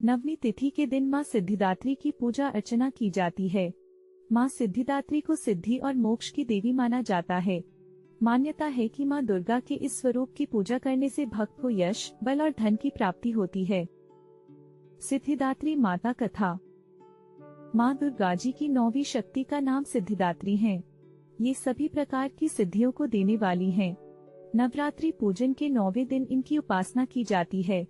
नवमी तिथि के दिन माँ सिद्धिदात्री की पूजा अर्चना की जाती है। माँ सिद्धिदात्री को सिद्धि और मोक्ष की देवी माना जाता है। मान्यता है कि माँ दुर्गा के इस स्वरूप की पूजा करने से भक्त को यश, बल और धन की प्राप्ति होती है। सिद्धिदात्री माता कथा। माँ दुर्गा जी की 9वीं शक्ति का नाम सिद्धिदात्री है। ये सभी प्रकार की सिद्धियों को देने वाली हैं। नवरात्रि पूजन के 9वें दिन इनकी उपासना की जाती है।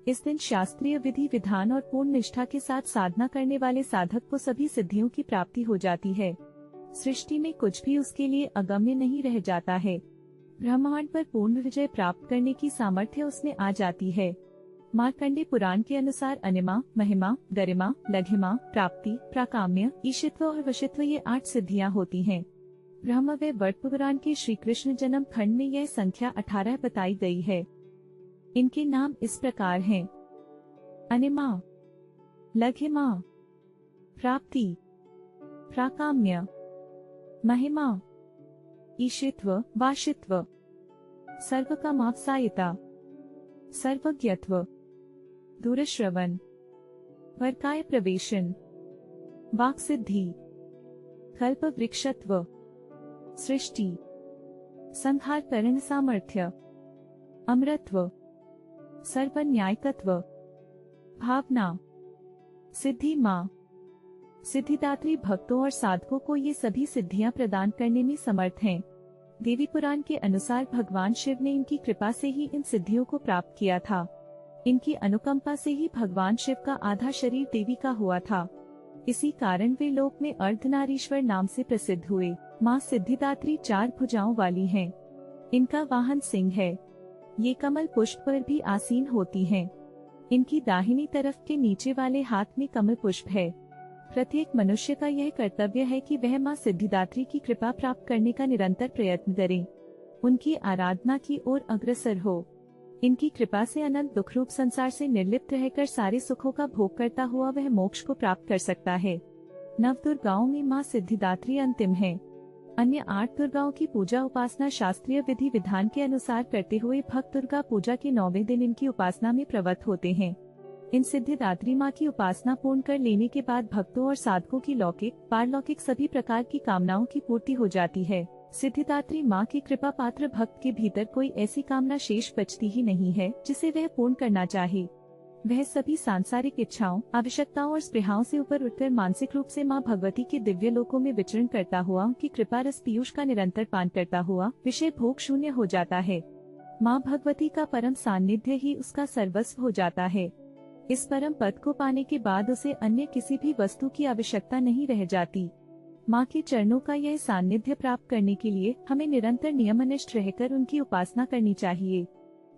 इस दिन शास्त्रीय विधि विधान और पूर्ण निष्ठा के साथ साधना करने वाले साधक को सभी सिद्धियों की प्राप्ति हो जाती है। सृष्टि में कुछ भी उसके लिए अगम्य नहीं रह जाता है। ब्रह्मांड पर पूर्ण विजय प्राप्त करने की सामर्थ्य उसमें आ जाती है। मार्कंडे पुराण के अनुसार अनिमा, महिमा, गरिमा, लघिमा, प्राप्ति, प्राकाम्य, ईशित्व और वशित्व ये 8 सिद्धियां होती हैं। ब्रह्म व वट पुराण के श्री कृष्ण जन्म खंड में यह संख्या 18 बताई गई है। इनके नाम इस प्रकार हैं: अनिमा, लघिमा, प्राप्ति, प्राकाम्य, महिमा, ईशित्व, वाशित्व, सर्वकामाप्सायिता, सर्वज्ञत्व, दूरश्रवण, वर्काय प्रवेशन, वाक्सिद्धि, कल्प वृक्षत्व, सृष्टि, संहार करण सामर्थ्य, अमृतत्व, सर्वन्यायकत्व, भावना, सिद्धि। माँ सिद्धिदात्री भक्तों और साधकों को ये सभी सिद्धियां प्रदान करने में समर्थ हैं। देवी पुराण के अनुसार भगवान शिव ने इनकी कृपा से ही इन सिद्धियों को प्राप्त किया था। इनकी अनुकंपा से ही भगवान शिव का आधा शरीर देवी का हुआ था। इसी कारण वे लोक में अर्धनारीश्वर नाम से प्रसिद्ध हुए। माँ सिद्धिदात्री 4 भुजाओं वाली हैं। इनका वाहन सिंह है। ये कमल पुष्प पर भी आसीन होती हैं। इनकी दाहिनी तरफ के नीचे वाले हाथ में कमल पुष्प है। प्रत्येक मनुष्य का यह कर्तव्य है कि वह माँ सिद्धिदात्री की कृपा प्राप्त करने का निरंतर प्रयत्न करे, उनकी आराधना की ओर अग्रसर हो। इनकी कृपा से अनंत दुख रूप संसार से निर्लिप्त रहकर सारे सुखों का भोग करता हुआ वह मोक्ष को प्राप्त कर सकता है। 9 दुर्गाओं में माँ सिद्धिदात्री अंतिम है। अन्य 8 दुर्गाओं की पूजा उपासना शास्त्रीय विधि विधान के अनुसार करते हुए भक्त दुर्गा पूजा के 9वें दिन इनकी उपासना में प्रवृत्त होते हैं। इन सिद्धिदात्री माँ की उपासना पूर्ण कर लेने के बाद भक्तों और साधकों की लौकिक, पारलौकिक सभी प्रकार की कामनाओं की पूर्ति हो जाती है। सिद्धिदात्री माँ की कृपा पात्र भक्त के भीतर कोई ऐसी कामना शेष बचती ही नहीं है जिसे वह पूर्ण करना चाहे। वह सभी सांसारिक इच्छाओं, आवश्यकताओं और स्पृहाओं से ऊपर उठकर मानसिक रूप से माँ भगवती के दिव्य लोकों में विचरण करता हुआ उनकी कृपा रस पीयूष का निरंतर पान करता हुआ विषय भोग शून्य हो जाता है। माँ भगवती का परम सान्निध्य ही उसका सर्वस्व हो जाता है। इस परम पद को पाने के बाद उसे अन्य किसी भी वस्तु की आवश्यकता नहीं रह जाती। माँ के चरणों का यह सान्निध्य प्राप्त करने के लिए हमें निरंतर नियमनिष्ठ रहकर उनकी उपासना करनी चाहिए।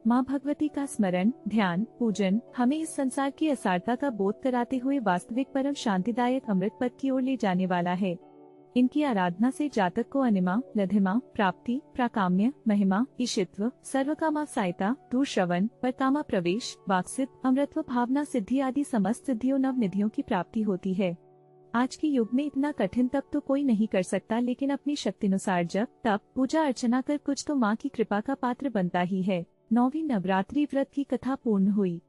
माँ भगवती का स्मरण, ध्यान, पूजन हमें इस संसार की असारता का बोध कराते हुए वास्तविक परम शांतिदायक अमृत पद की ओर ले जाने वाला है। इनकी आराधना से जातक को अनिमा, लघिमा, प्राप्ति, प्राकाम्य, महिमा, ईशित्व, सर्वकामाप्सायिता, दूरश्रवण, परकामा प्रवेश, वाक्सिद्ध, अमृतत्व, भावना सिद्धि आदि समस्त सिद्धियों नव निधियों की प्राप्ति होती है। आज के युग में इतना कठिन तप तो कोई नहीं कर सकता, लेकिन अपनी शक्तिनुसार जप, तप, पूजा अर्चना कर कुछ तो माँ की कृपा का पात्र बनता ही है। 9वीं नवरात्रि व्रत की कथा पूर्ण हुई।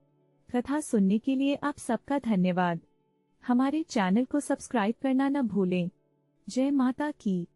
कथा सुनने के लिए आप सबका धन्यवाद। हमारे चैनल को सब्सक्राइब करना न भूलें। जय माता की।